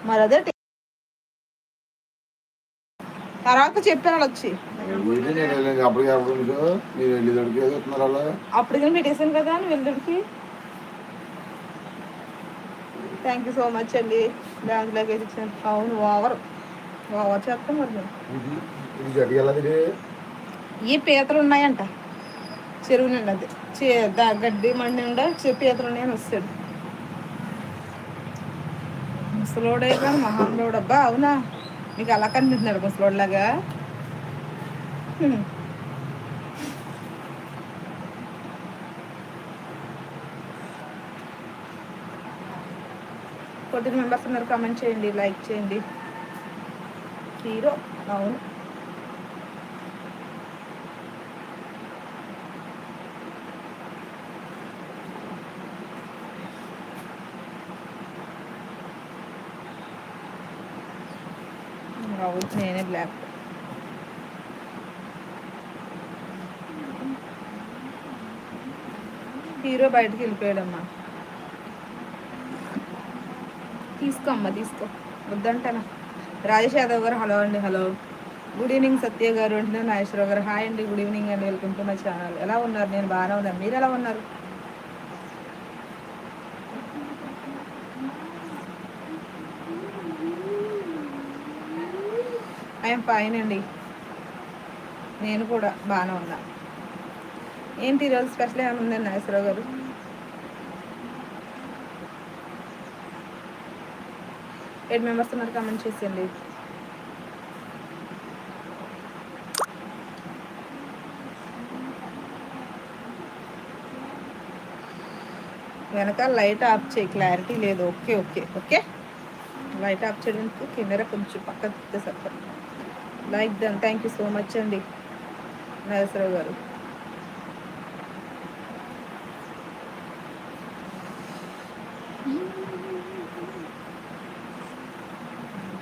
మరి అదే తర్వాత చెప్పాను వచ్చి అప్పుడు కానీ పెట్టేసాను కదా అని వెళ్తుడికి. థ్యాంక్ యూ సో మచ్ అండి. డాన్స్ లాగా ఇచ్చాను. అవును ఓవర్ చేస్తాం మరి. ఈ పీతలు ఉన్నాయంట చెరువు నిండి, అది గడ్డి మండి నిండా పీతలు ఉన్నాయని వస్తాడు. ముసలోడే కానీ మహానులోడు. అబ్బా అవునా, మీకు అలా కనిపిస్తున్నాడు ముసలోడ్లాగా? కొద్దిగా మెంబర్స్ ఉన్నారు, కామెంట్ చేయండి, లైక్ చేయండి. హీరో అవును. అవును నేనే బ్లాక్. హీరో బయటకు వెళ్ళిపోయాడమ్మా. తీసుకో అమ్మ తీసుకో, వద్దంటానా. రాజేష్ యాదవ్ గారు హలో అండి. Hello, good evening. సత్య గారు అంటున్నారు. నాగేశ్వరరావు గారు హాయ్ అండి, గుడ్ ఈవినింగ్ అండి, వెల్కమ్ టు మై ఛానల్. ఎలా ఉన్నారు? నేను బాగానే ఉన్నాను, మీరు ఎలా ఉన్నారు? ఐఎమ్ ఫైన్ అండి, నేను కూడా బాగానే ఉన్నా. ఏంటి ఈరోజు స్పెషల్ ఏమైనా ఉందండి నాగేశ్వరరావు గారు? ఎయిట్ మెంబర్స్ ఉన్నారు, కామెంట్ చేసేయండి. వెనకాల లైట్ ఆఫ్ చేయి, క్లారిటీ లేదు. Okay okay okay, light off చేయడానికి కెమెరా కొంచెం పక్క తిప్పితే సరిపడు. Like then, thank you so much అండి నాగేశ్వరరావు గారు.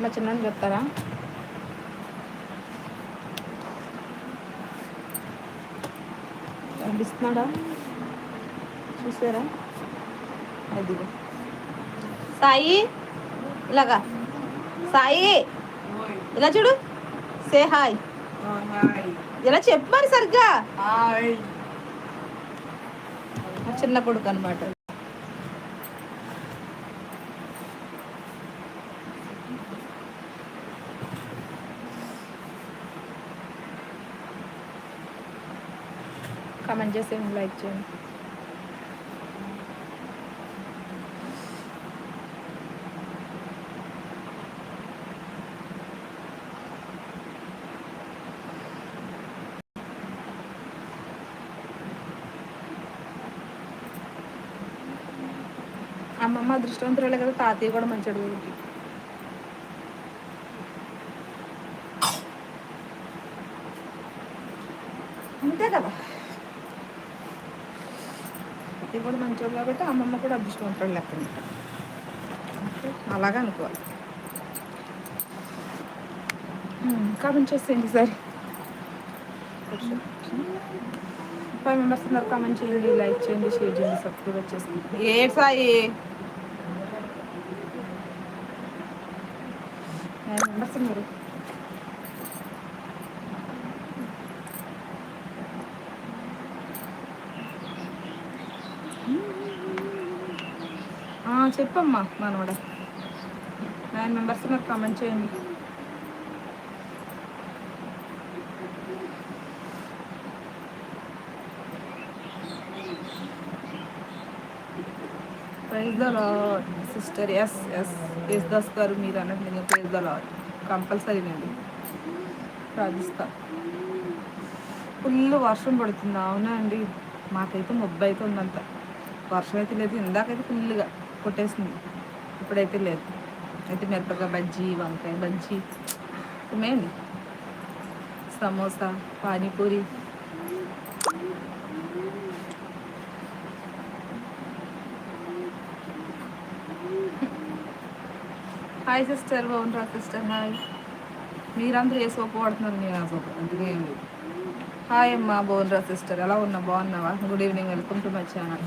మా చిన్న చెప్తారా? కనిపిస్తున్నాడా? చూసారా? అది సాయి, ఇలాగా సాయి, ఇలా చూడు, సే హాయ్. ఇలా చెప్పు మరి సరిగ్గా. చిన్న కొడుకు అనమాట. కామెంట్ చేసేయండి, లైక్ చేయండి. అమ్మమ్మ అదృష్టవంతురాలే కదా, తాతయ్య కూడా మంచిడు. అంతే కదా, తాతయ్య కూడా మంచివాడు కాబట్టి అమ్మమ్మ కూడా అదృష్టవంతురాలు లెక్క. అలాగా అనుకోవాలి. కామెంట్ చేసేయండి సార్. 5 మెంబర్స్ ఉన్నారు, కామెంట్ చేయండి, లైక్ చేయండి, షేర్ చేయండి, సబ్స్క్రైబ్ వచ్చేసి. ఏ సాయి 9 మెంబర్స్ ఉన్నారు. చెప్పమ్మా మనోడ. 9 మెంబర్స్ ఉన్నారు, కామెంట్ చేయండి. Praise the lord sister. S S Das garu, మీరు అన్నట్టు నేను ప్రైజ్ ద లార్డ్ కంపల్సరీనండి, ప్రార్థిస్తా. ఫుల్ వర్షం పడుతుంది. అవునా అండి, మాకైతే మబ్బు అయితే ఉందంత, వర్షం అయితే లేదు. ఇందాకైతే ఫుల్గా కొట్టేసింది, ఇప్పుడైతే లేదు. అయితే మిరపకాయ బజ్జీ, వంకాయ బజ్జీ ఉన్నాయండి, సమోసా, పానీపూరి. హాయ్ సిస్టర్, బాగుంటారా సిస్టర్? హాయ్. మీరందరూ ఏ సోపు వాడుతున్నారు? నేను ఆ సోపు అందుకే ఏం లేదు. హాయ్ అమ్మా, బాగుంటారా సిస్టర్? ఎలా ఉన్నా? బాగున్నావా? Good evening, welcome to my channel.